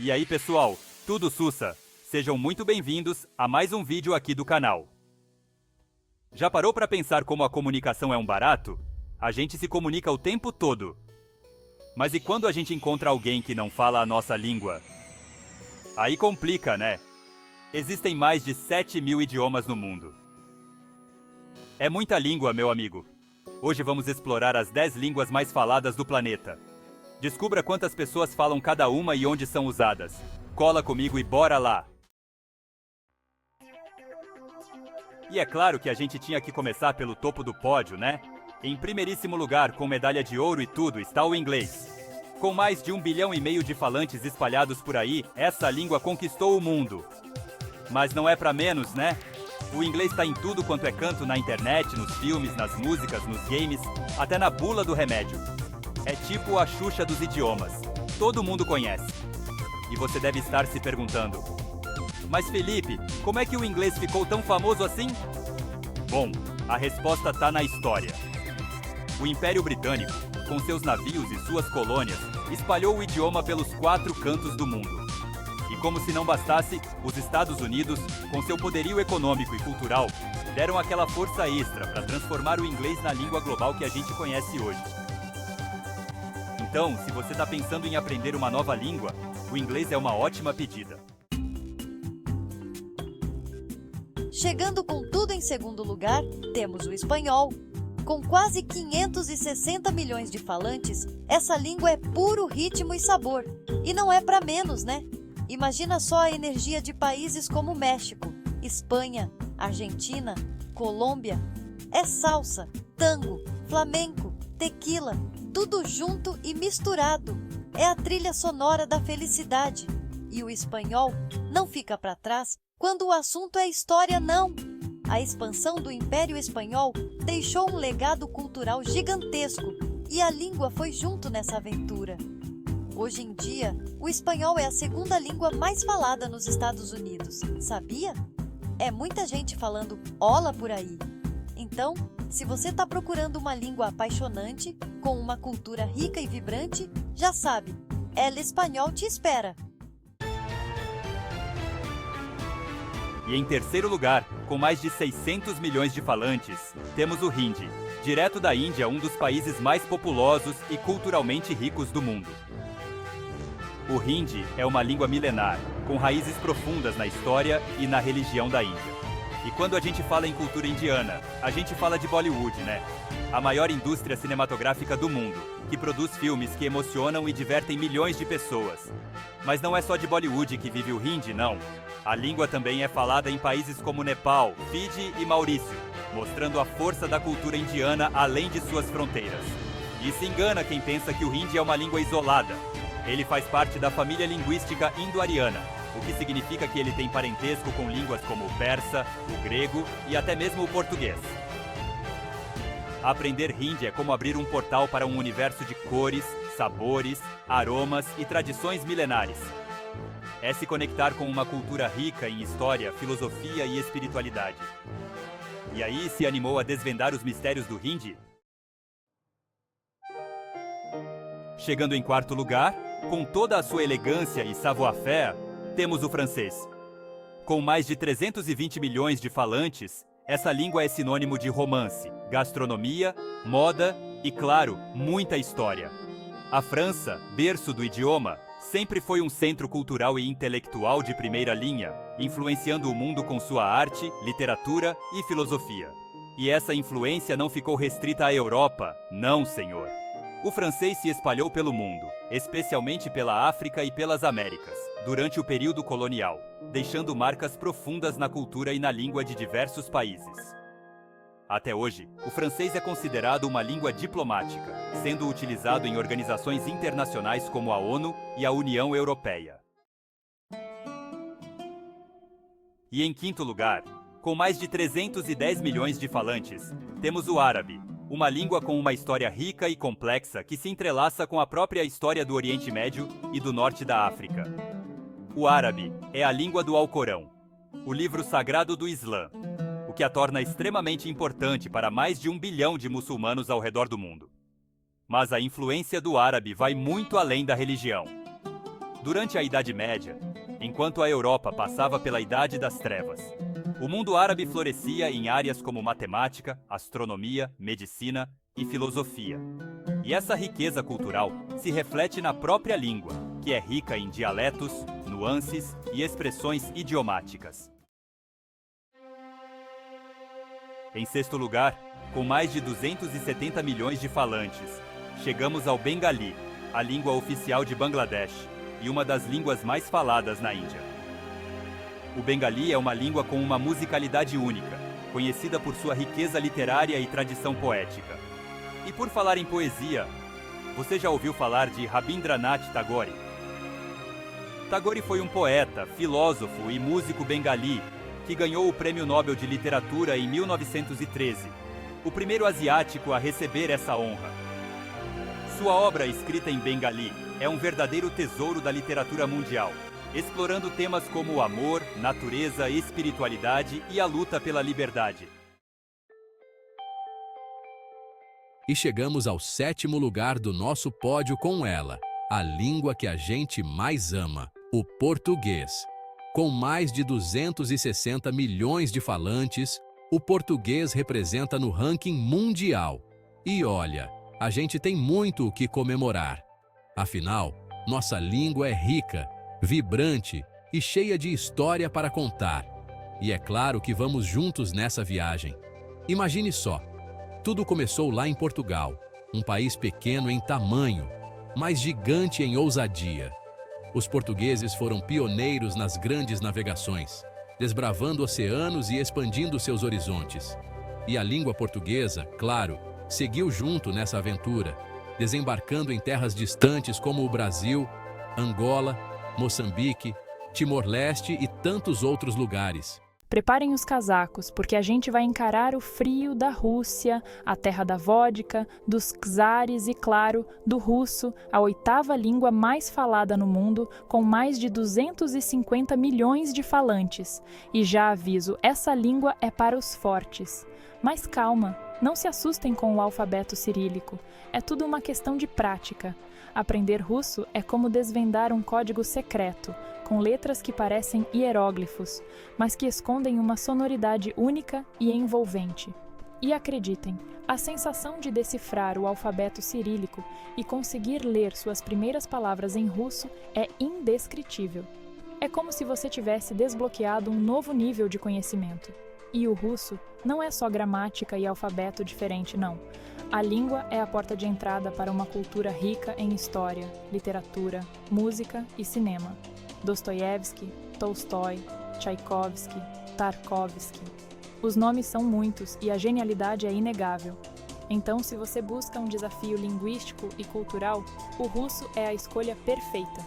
E aí pessoal, tudo sussa? Sejam muito bem-vindos a mais um vídeo aqui do canal. Já parou para pensar como a comunicação é um barato? A gente se comunica o tempo todo. Mas e quando a gente encontra alguém que não fala a nossa língua? Aí complica, né? Existem mais de 7.000 idiomas no mundo. É muita língua, meu amigo. Hoje vamos explorar as 10 línguas mais faladas do planeta. Descubra quantas pessoas falam cada uma e onde são usadas. Cola comigo e bora lá! E é claro que a gente tinha que começar pelo topo do pódio, né? Em primeiríssimo lugar, com medalha de ouro e tudo, está o inglês. Com mais de 1,5 bilhão de falantes espalhados por aí, essa língua conquistou o mundo. Mas não é pra menos, né? O inglês está em tudo quanto é canto na internet, nos filmes, nas músicas, nos games, até na bula do remédio. É tipo a Xuxa dos idiomas. Todo mundo conhece. E você deve estar se perguntando: mas Felipe, como é que o inglês ficou tão famoso assim? Bom, a resposta tá na história. O Império Britânico, com seus navios e suas colônias, espalhou o idioma pelos 4 cantos do mundo. E como se não bastasse, os Estados Unidos, com seu poderio econômico e cultural, deram aquela força extra para transformar o inglês na língua global que a gente conhece hoje. Então, se você está pensando em aprender uma nova língua, o inglês é uma ótima pedida. Chegando com tudo em segundo lugar, temos o espanhol. Com quase 560 milhões de falantes, essa língua é puro ritmo e sabor. E não é para menos, né? Imagina só a energia de países como México, Espanha, Argentina, Colômbia. É salsa, tango, flamenco, tequila, tudo junto e misturado. É a trilha sonora da felicidade. E o espanhol não fica para trás quando o assunto é história, não. A expansão do Império Espanhol deixou um legado cultural gigantesco e a língua foi junto nessa aventura. Hoje em dia, o espanhol é a segunda língua mais falada nos Estados Unidos, sabia? É muita gente falando "hola" por aí. Então, se você está procurando uma língua apaixonante, com uma cultura rica e vibrante, já sabe, El Espanhol te espera! E em terceiro lugar, com mais de 600 milhões de falantes, temos o Hindi, direto da Índia, um dos países mais populosos e culturalmente ricos do mundo. O Hindi é uma língua milenar, com raízes profundas na história e na religião da Índia. E quando a gente fala em cultura indiana, a gente fala de Bollywood, né? A maior indústria cinematográfica do mundo, que produz filmes que emocionam e divertem milhões de pessoas. Mas não é só de Bollywood que vive o Hindi, não. A língua também é falada em países como Nepal, Fiji e Maurício, mostrando a força da cultura indiana além de suas fronteiras. E se engana quem pensa que o Hindi é uma língua isolada. Ele faz parte da família linguística indo-ariana, o que significa que ele tem parentesco com línguas como o persa, o grego e até mesmo o português. Aprender Hindi é como abrir um portal para um universo de cores, sabores, aromas e tradições milenares. É se conectar com uma cultura rica em história, filosofia e espiritualidade. E aí, se animou a desvendar os mistérios do Hindi? Chegando em quarto lugar, com toda a sua elegância e savoir-faire, temos o francês. Com mais de 320 milhões de falantes, essa língua é sinônimo de romance, gastronomia, moda e, claro, muita história. A França, berço do idioma, sempre foi um centro cultural e intelectual de primeira linha, influenciando o mundo com sua arte, literatura e filosofia. E essa influência não ficou restrita à Europa, não, senhor. O francês se espalhou pelo mundo, especialmente pela África e pelas Américas, durante o período colonial, deixando marcas profundas na cultura e na língua de diversos países. Até hoje, o francês é considerado uma língua diplomática, sendo utilizado em organizações internacionais como a ONU e a União Europeia. E em quinto lugar, com mais de 310 milhões de falantes, temos o árabe, uma língua com uma história rica e complexa que se entrelaça com a própria história do Oriente Médio e do norte da África. O árabe é a língua do Alcorão, o livro sagrado do Islã, o que a torna extremamente importante para mais de 1 bilhão de muçulmanos ao redor do mundo. Mas a influência do árabe vai muito além da religião. Durante a Idade Média, enquanto a Europa passava pela Idade das Trevas, o mundo árabe florescia em áreas como matemática, astronomia, medicina e filosofia. E essa riqueza cultural se reflete na própria língua, que é rica em dialetos, nuances e expressões idiomáticas. Em sexto lugar, com mais de 270 milhões de falantes, chegamos ao Bengali, a língua oficial de Bangladesh e uma das línguas mais faladas na Índia. O Bengali é uma língua com uma musicalidade única, conhecida por sua riqueza literária e tradição poética. E por falar em poesia, você já ouviu falar de Rabindranath Tagore? Tagore foi um poeta, filósofo e músico bengali que ganhou o Prêmio Nobel de Literatura em 1913, o primeiro asiático a receber essa honra. Sua obra, escrita em bengali, é um verdadeiro tesouro da literatura mundial, explorando temas como o amor, natureza, espiritualidade e a luta pela liberdade. E chegamos ao sétimo lugar do nosso pódio com ela, a língua que a gente mais ama, o português. Com mais de 260 milhões de falantes, o português representa no ranking mundial. E olha, a gente tem muito o que comemorar. Afinal, nossa língua é rica, vibrante e cheia de história para contar. E é claro que vamos juntos nessa viagem. Imagine só, tudo começou lá em Portugal, um país pequeno em tamanho, mas gigante em ousadia. Os portugueses foram pioneiros nas grandes navegações, desbravando oceanos e expandindo seus horizontes. E a língua portuguesa, claro, seguiu junto nessa aventura, desembarcando em terras distantes como o Brasil, Angola, Moçambique, Timor-Leste e tantos outros lugares. Preparem os casacos, porque a gente vai encarar o frio da Rússia, a terra da vodka, dos czares e, claro, do russo, a oitava língua mais falada no mundo, com mais de 250 milhões de falantes. E já aviso, essa língua é para os fortes. Mas calma, não se assustem com o alfabeto cirílico. É tudo uma questão de prática. Aprender russo é como desvendar um código secreto, com letras que parecem hieróglifos, mas que escondem uma sonoridade única e envolvente. E acreditem, a sensação de decifrar o alfabeto cirílico e conseguir ler suas primeiras palavras em russo é indescritível. É como se você tivesse desbloqueado um novo nível de conhecimento. E o russo não é só gramática e alfabeto diferente, não. A língua é a porta de entrada para uma cultura rica em história, literatura, música e cinema. Dostoiévski, Tolstói, Tchaikovsky, Tarkovsky. Os nomes são muitos e a genialidade é inegável. Então, se você busca um desafio linguístico e cultural, o russo é a escolha perfeita.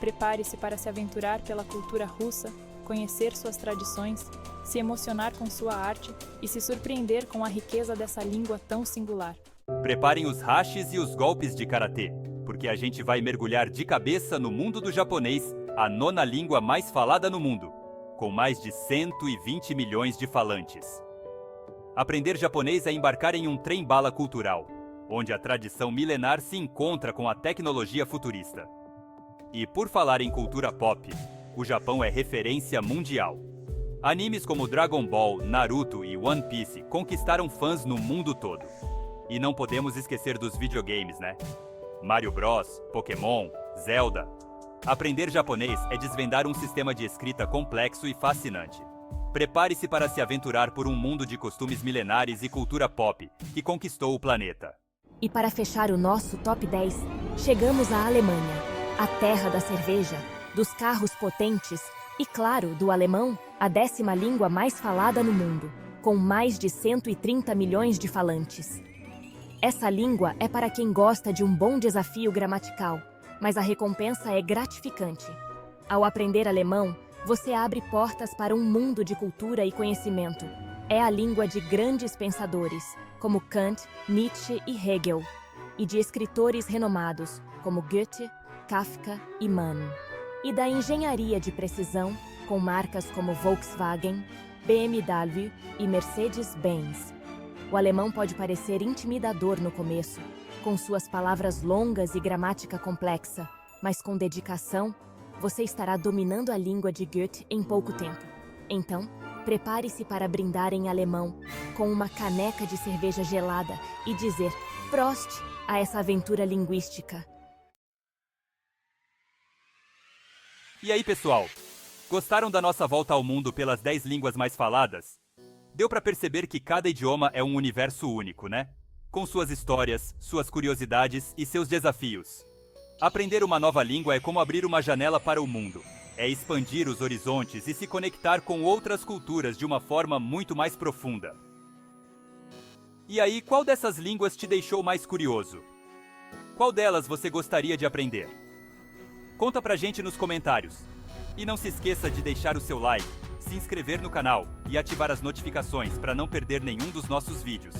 Prepare-se para se aventurar pela cultura russa, conhecer suas tradições, se emocionar com sua arte e se surpreender com a riqueza dessa língua tão singular. Preparem os hashis e os golpes de karatê, porque a gente vai mergulhar de cabeça no mundo do japonês, a nona língua mais falada no mundo, com mais de 120 milhões de falantes. Aprender japonês é embarcar em um trem-bala cultural, onde a tradição milenar se encontra com a tecnologia futurista. E por falar em cultura pop, o Japão é referência mundial. Animes como Dragon Ball, Naruto e One Piece conquistaram fãs no mundo todo. E não podemos esquecer dos videogames, né? Mario Bros, Pokémon, Zelda. Aprender japonês é desvendar um sistema de escrita complexo e fascinante. Prepare-se para se aventurar por um mundo de costumes milenares e cultura pop que conquistou o planeta. E para fechar o nosso top 10, chegamos à Alemanha, a terra da cerveja, dos carros potentes e, claro, do alemão, a 10ª língua mais falada no mundo, com mais de 130 milhões de falantes. Essa língua é para quem gosta de um bom desafio gramatical, mas a recompensa é gratificante. Ao aprender alemão, você abre portas para um mundo de cultura e conhecimento. É a língua de grandes pensadores, como Kant, Nietzsche e Hegel, e de escritores renomados, como Goethe, Kafka e Mann. E da engenharia de precisão, com marcas como Volkswagen, BMW e Mercedes-Benz. O alemão pode parecer intimidador no começo, com suas palavras longas e gramática complexa, mas com dedicação, você estará dominando a língua de Goethe em pouco tempo. Então, prepare-se para brindar em alemão, com uma caneca de cerveja gelada e dizer Prost a essa aventura linguística. E aí, pessoal? Gostaram da nossa volta ao mundo pelas 10 línguas mais faladas? Deu para perceber que cada idioma é um universo único, né? Com suas histórias, suas curiosidades e seus desafios. Aprender uma nova língua é como abrir uma janela para o mundo. É expandir os horizontes e se conectar com outras culturas de uma forma muito mais profunda. E aí, qual dessas línguas te deixou mais curioso? Qual delas você gostaria de aprender? Conta pra gente nos comentários. E não se esqueça de deixar o seu like, se inscrever no canal e ativar as notificações para não perder nenhum dos nossos vídeos.